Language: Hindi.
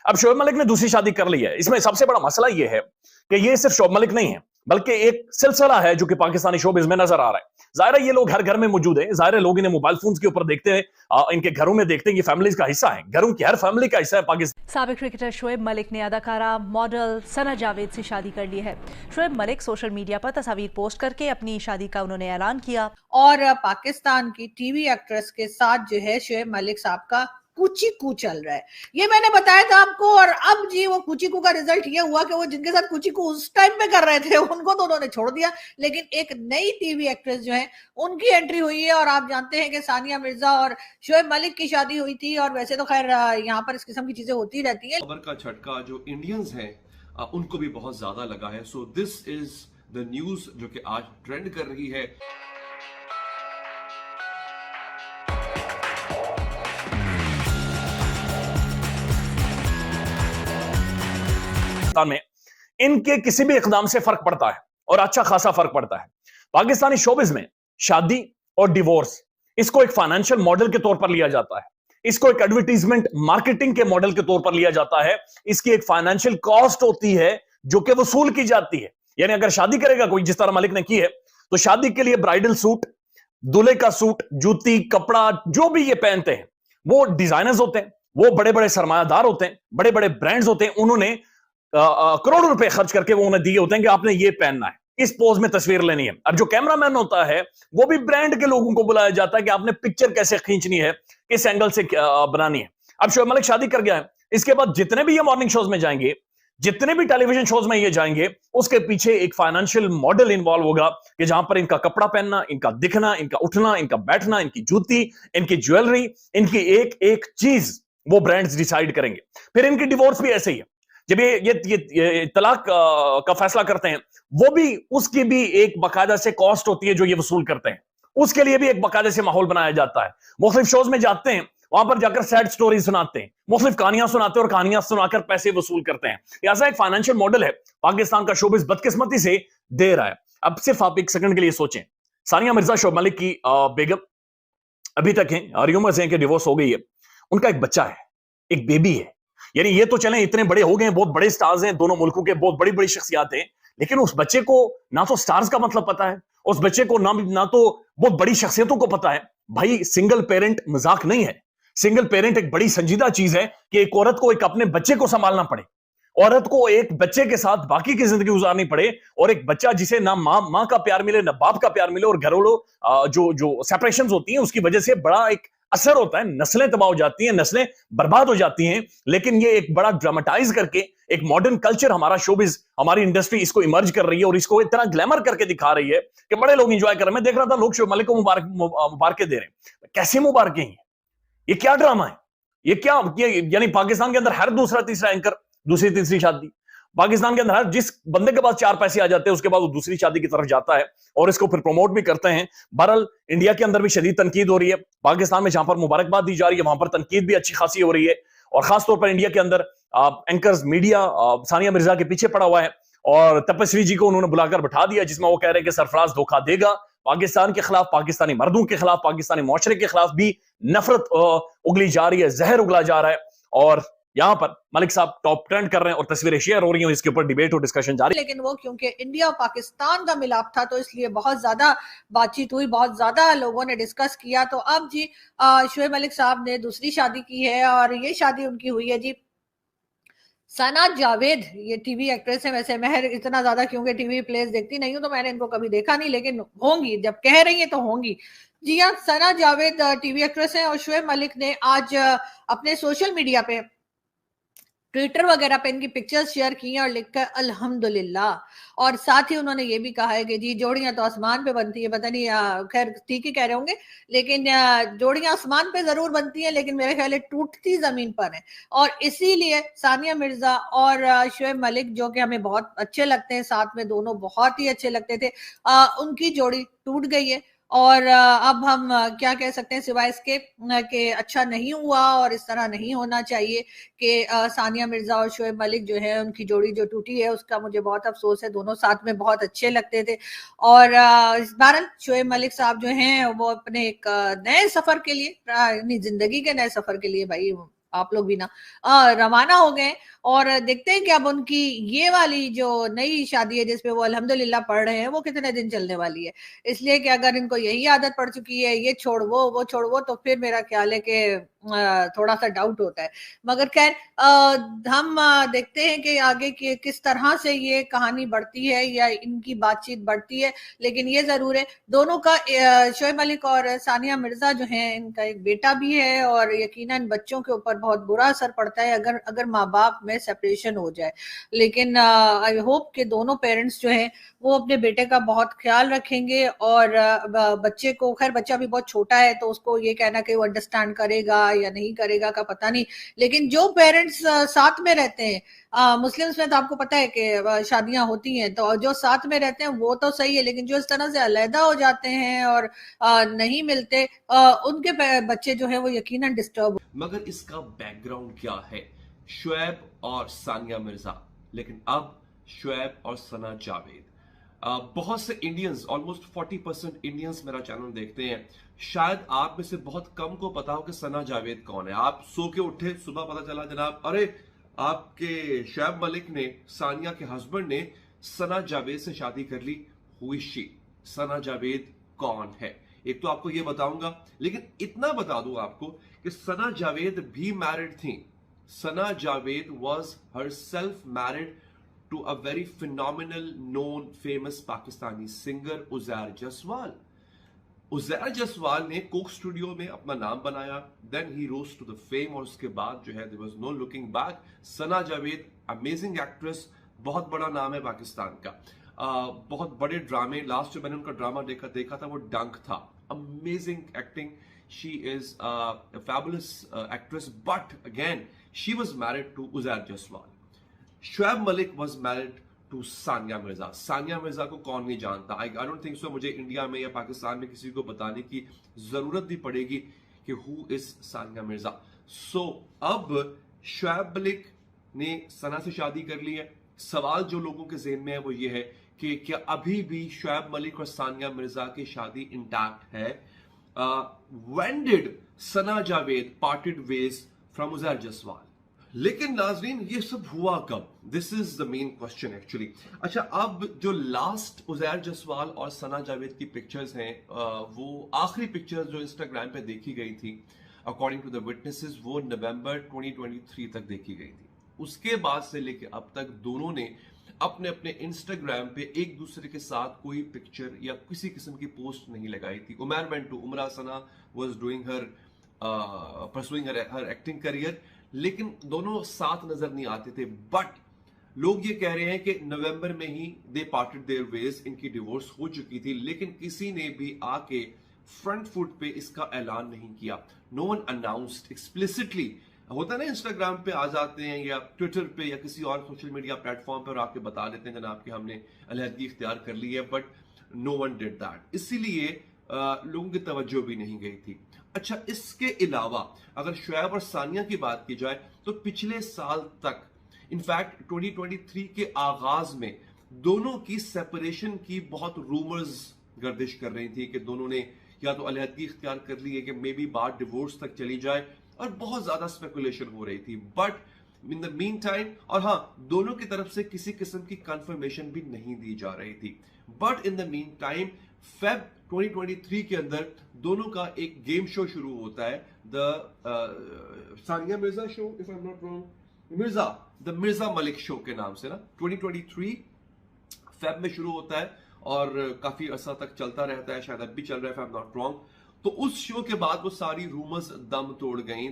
अब शोएब मलिक ने दूसरी शादी कर ली है। इसमें सबसे बड़ा मसला यह है कि ये सिर्फ शोएब मलिक नहीं है, बल्कि एक सिलसिला है जो कि पाकिस्तानी शोबिज़ में नजर आ रहा है। ज़ाहिर है ये लोग हर घर में मौजूद हैं, ज़ाहिर है लोग इन्हें मोबाइल फोन्स के ऊपर देखते हैं, इनके घरों में देखते हैं, ये फैमिलीज का हिस्सा है, घरों की हर फैमिली का हिस्सा है पाकिस्तान। साबिक क्रिकेटर शोएब मलिक ने अदाकारा मॉडल सना जावेद से शादी कर ली है। शोएब मलिक सोशल मीडिया पर तस्वीर पोस्ट करके अपनी शादी का उन्होंने ऐलान किया। और पाकिस्तान की टीवी एक्ट्रेस के साथ जो है शोएब मलिक साहब का कुची कू चल रहा है, ये मैंने बताया था आपको। और अब जी वो कुची कू का रिजल्ट ये हुआ कि वो जिनके साथ कुची कू उस टाइम पे कर रहे थे उनको तो उन्होंने छोड़ दिया, लेकिन एक नई टीवी एक्ट्रेस जो है उनकी एंट्री हुई है। और आप जानते हैं कि सानिया मिर्जा और शोएब मलिक की शादी हुई थी, और वैसे तो खैर यहाँ पर इस किस्म की चीजें होती रहती है। खबर का झटका जो इंडियंस हैं उनको भी बहुत ज्यादा लगा है। So this is the news जो कि आज ट्रेंड कर रही है। में इनके किसी भी इकदाम से फर्क पड़ता है, और अच्छा खासा फर्क पड़ता है। पाकिस्तानी शोबिज में शादी और डिवोर्स, इसको एक फाइनेंशियल मॉडल के तौर पर लिया जाता है, इसको एक एडवर्टीजमेंट मार्केटिंग के मॉडल के तौर पर लिया जाता है। इसकी एक फाइनेंशियल कॉस्ट होती है जो कि वसूल की जाती है। यानी अगर शादी करेगा कोई, जिस तरह मलिक ने की है, तो शादी के लिए ब्राइडल सूट, दूल्हे का सूट, जूती, कपड़ा, जो भी ये पहनते हैं वो डिजाइनर्स होते हैं, वो बड़े बड़े सरमायादार होते हैं, बड़े बड़े ब्रांड्स होते हैं, उन्होंने करोड़ों रुपए खर्च करके वो उन्हें दिए होते हैं कि आपने ये पहनना है, इस पोज में तस्वीर लेनी है। अब जो कैमरामैन होता है वो भी ब्रांड के लोगों को बुलाया जाता है कि आपने पिक्चर कैसे खींचनी है, किस एंगल से बनानी है। अब शोएब मलिक शादी कर गया है, इसके बाद जितने भी ये मॉर्निंग शोज में जाएंगे, जितने भी टेलीविजन शोज में ये जाएंगे, उसके पीछे एक फाइनेंशियल मॉडल इन्वॉल्व होगा कि जहां पर इनका कपड़ा पहनना, इनका दिखना, इनका उठना, इनका बैठना, इनकी जूती, इनकी ज्वेलरी, इनकी एक एक चीज वो ब्रांड्स डिसाइड करेंगे। फिर इनकी डिवोर्स भी ऐसे ही है, जब ये तलाक का फैसला करते हैं, वो भी उसकी भी एक बाकायदा से कॉस्ट होती है जो ये वसूल करते हैं, उसके लिए भी एक बाकायदा से माहौल बनाया जाता है। मुख्तलिफ शोज में जाते हैं, वहां पर जाकर सैड स्टोरी सुनाते हैं, मुख्तलिफ कहानियां सुनाते हैं और कहानियां सुनाकर पैसे वसूल करते हैं। ऐसा एक फाइनेंशियल मॉडल है पाकिस्तान का शोबिज़ बदकिस्मती से दे रहा है। अब सिर्फ आप एक सेकंड के लिए सोचें, सानिया मिर्जा शोएब मलिक की बेगम अभी तक है, रूमर्स हैं कि डिवोर्स हो गई है, उनका एक बच्चा है, एक बेबी है। यानी ये तो चलें इतने बड़े हो गए, बहुत बड़े स्टार्स हैं, दोनों मुल्कों के बहुत बड़ी बड़ी शख्सियात हैं, लेकिन उस बच्चे को ना तो स्टार्स का मतलब पता है, उस बच्चे को ना तो बहुत बड़ी शख्सियतों को पता है। भाई सिंगल पेरेंट मजाक नहीं है, सिंगल पेरेंट एक बड़ी संजीदा चीज है कि एक औरत को एक अपने बच्चे को संभालना पड़े, औरत को एक बच्चे के साथ बाकी की जिंदगी गुजारनी पड़े, और एक बच्चा जिसे ना माँ का प्यार मिले, ना बाप का प्यार मिले, और घरों जो सेपरेशन होती हैं उसकी वजह से बड़ा एक असर होता है, नस्लें तबाह हो जाती हैं, नस्लें बर्बाद हो जाती हैं। लेकिन ये एक बड़ा ड्रामेटाइज करके एक मॉडर्न कल्चर, हमारा शोबिज, हमारी इंडस्ट्री इसको इमर्ज कर रही है और इसको इतना ग्लैमर करके दिखा रही है कि बड़े लोग एंजॉय कर रहे हैं। मैं देख रहा था लोग शोएब मलिक को मुबारकें दे रहे हैं। कैसी मुबारकें हैं? ये क्या ड्रामा है? ये क्या, यानी पाकिस्तान के अंदर हर दूसरा तीसरा एंकर दूसरी तीसरी शादी, पाकिस्तान के अंदर हर जिस बंदे के पास चार पैसे आ जाते हैं उसके बाद वो दूसरी शादी की तरफ जाता है और इसको फिर प्रमोट भी करते हैं। बहरहाल इंडिया के अंदर भी शदीद तनकीद हो रही है, पाकिस्तान में जहां पर मुबारकबाद दी जा रही है वहां पर तनकीद भी अच्छी खासी हो रही है। और खासतौर पर इंडिया के अंदर एंकर्स मीडिया सानिया मिर्जा के पीछे पड़ा हुआ है, और तपस्वी जी को उन्होंने बुलाकर बैठा दिया जिसमें वो कह रहे हैं कि सरफराज धोखा देगा पाकिस्तान के खिलाफ, पाकिस्तानी मर्दों के खिलाफ, पाकिस्तानी मुआशरे के खिलाफ भी नफरत उगली जा रही है, जहर उगला जा रहा है। और यहां पर मलिक साहब टॉप ट्रेंड कर रहे हैं और तस्वीरें शेयर हो रही हैं, इसके ऊपर डिबेट और डिस्कशन जारी। लेकिन वो क्योंकि इंडिया और पाकिस्तान का मिलाप था तो इसलिए बहुत ज्यादा बातचीत हुई, बहुत ज्यादा लोगों ने डिस्कस किया। तो अब जी शोएब मलिक साहब ने दूसरी शादी की है, और ये शादी उनकी हुई है जी सना जावेद, ये टीवी एक्ट्रेस है। वैसे मैं इतना ज्यादा क्योंकि टीवी प्लेस देखती नहीं हूँ तो मैंने इनको कभी देखा नहीं, लेकिन होंगी, जब कह रही है तो होंगी। जी हाँ, सना जावेद टीवी एक्ट्रेस है, और शोएब मलिक ने आज अपने सोशल मीडिया पे, ट्विटर वगैरह पे इनकी पिक्चर्स शेयर की हैं और लिखकर अल्हम्दुलिल्लाह। और साथ ही उन्होंने ये भी कहा है कि जी जोड़ियां तो आसमान पे बनती है, पता नहीं खैर ठीक ही कह रहे होंगे, लेकिन जोड़ियां आसमान पे जरूर बनती हैं, लेकिन मेरे ख्याल टूटती जमीन पर है। और इसीलिए सानिया मिर्जा और शोएब मलिक, जो कि हमें बहुत अच्छे लगते हैं, साथ में दोनों बहुत ही अच्छे लगते थे, उनकी जोड़ी टूट गई है। और अब हम क्या कह सकते हैं सिवाय इसके कि अच्छा नहीं हुआ और इस तरह नहीं होना चाहिए कि सानिया मिर्जा और शोएब मलिक जो है उनकी जोड़ी जो टूटी है उसका मुझे बहुत अफसोस है। दोनों साथ में बहुत अच्छे लगते थे। और बहरहाल शोएब मलिक साहब जो हैं वो अपने एक नए सफर के लिए, अपनी जिंदगी के नए सफर के लिए भाई आप लोग भी ना रवाना हो गए और देखते हैं कि अब उनकी ये वाली जो नई शादी है जिसपे वो अल्हम्दुलिल्लाह पढ़ रहे हैं वो कितने दिन चलने वाली है। इसलिए कि अगर इनको यही आदत पड़ चुकी है ये छोड़ वो छोड़ वो, तो फिर मेरा ख्याल है कि थोड़ा सा डाउट होता है। मगर खैर हम देखते हैं कि आगे किस तरह से ये कहानी बढ़ती है या इनकी बातचीत बढ़ती है। लेकिन ये जरूर है दोनों का, शोएब मलिक और सानिया मिर्जा जो हैं इनका एक बेटा भी है और यकीनन बच्चों के ऊपर बहुत बुरा असर पड़ता है अगर माँ बाप में सेपरेशन हो जाए। लेकिन आई होप कि दोनों पेरेंट्स जो हैं वो अपने बेटे का बहुत ख्याल रखेंगे और बच्चे को, खैर बच्चा भी बहुत छोटा है तो उसको ये कहना कि वो अंडरस्टैंड करेगा या नहीं करेगा का पता नहीं। लेकिन जो पेरेंट्स साथ में रहते हैं, मुस्लिम्स में तो आपको पता है कि शादियां होती हैं तो जो साथ में रहते हैं वो तो सही है, लेकिन जो इस तरह से अलहदा हो जाते हैं और नहीं मिलते, उनके बच्चे जो है वो यकीनन डिस्टर्ब। मगर इसका बैकग्राउंड क्या है? शोएब और सानिया मिर्जा, लेकिन अब शोएब और सना जावेद। बहुत से इंडियंस, ऑलमोस्ट 40% इंडियंस मेरा चैनल देखते हैं। शायद आप में से बहुत कम को पता हो कि सना जावेद कौन है। आप सो के उठे, सुबह पता चला जनाब अरे आपके शोएब मलिक ने, सानिया के हस्बैंड ने सना जावेद से शादी कर ली। हुई शी, सना जावेद कौन है? एक तो आपको ये बताऊंगा, लेकिन इतना बता दूं आपको कि सना जावेद भी मैरिड थी। Sana Javed was her self married to a very phenomenal known famous Pakistani singer Uzair Jaswal. Uzair Jaswal ने कोक स्टूडियो में अपना नाम बनाया, then he rose to the fame और उसके बाद जो है there was no looking back. Sana Javed amazing actress, बहुत बड़ा नाम है पाकिस्तान का, बहुत बड़े ड्रामे, लास्ट जो मैंने उनका ड्रामा देखा था वो डंक था। Amazing acting, she is a fabulous actress, but again she was married to Uzair Jaswal. Shoaib Malik was married to Sania Mirza. Sania Mirza को कौन नहीं जानता? आई डोंट थिंक सो मुझे इंडिया में या पाकिस्तान में किसी को बताने की जरूरत भी पड़ेगी कि हु इज सानिया मिर्जा। सो अब शोएब मलिक ने सना से शादी कर ली है। सवाल जो लोगों के ज़हन में है वो ये है कि क्या अभी भी शोएब मलिक और सानिया मिर्जा की शादी इंटैक्ट है? When did Sana Javed parted ways from Uzair Jaswal? लेकिन नाजरीन ये सब हुआ कब? This is the main question actually. अच्छा, अब जो लास्ट उज़ैर जसवाल और सना जावेद की पिक्चर्स हैं, वो आखिरी पिक्चर्स जो इंस्टाग्राम पे देखी गई थी अकॉर्डिंग टू द विटनेसेस, वो नवंबर 2023 तक देखी गई थी। उसके बाद से लेके अब तक दोनों ने अपने अपने इंस्टाग्राम पे एक दूसरे के साथ कोई पिक्चर या किसी किस्म की पोस्ट नहीं लगाई थी। उमर मेंटू, उमरा Sana was doing her pursuing her acting career, लेकिन दोनों साथ नजर नहीं आते थे। बट लोग ये कह रहे हैं कि नवंबर में ही दे पार्टेड देयर वेज, इनकी डिवोर्स हो चुकी थी, लेकिन किसी ने भी आके फ्रंट फुट पे इसका ऐलान नहीं किया। No one announced explicitly. होता है ना, इंस्टाग्राम पे आ जाते हैं या ट्विटर पे या किसी और सोशल मीडिया प्लेटफॉर्म पर आके बता देते हैं जनाब कि हमने अलहदगी इख्तियार कर ली है, but no one did that. इसीलिए लोगों की तवज्जो भी नहीं गई थी। अच्छा, इसके अलावा अगर शोएब और सानिया की बात की जाए तो पिछले साल तक, इनफैक्ट 2023 के आगाज में दोनों की सेपरेशन की बहुत रूमर्स गर्दिश कर रही थी कि दोनों ने या तो अलहदगी इख्तियार कर ली है कि मे बी बात डिवोर्स तक चली जाए, और बहुत ज्यादा स्पेकुलेशन हो रही थी। But in the mean time, और हाँ, दोनों की तरफ से किसी किस्म की कंफर्मेशन भी नहीं दी जा रही थी। But in the mean time Feb 2023 के अंदर दोनों का एक गेम शो शुरू होता है, the Sania Mirza show, if I am not wrong, the Mirza Malik show के नाम से ना। 2023 फेब में शुरू होता है और काफी अर्सा तक चलता रहता है, शायद अब भी चल रहा है if I am not wrong. तो उस शो के बाद वो सारी रूमर्स दम तोड़ गई।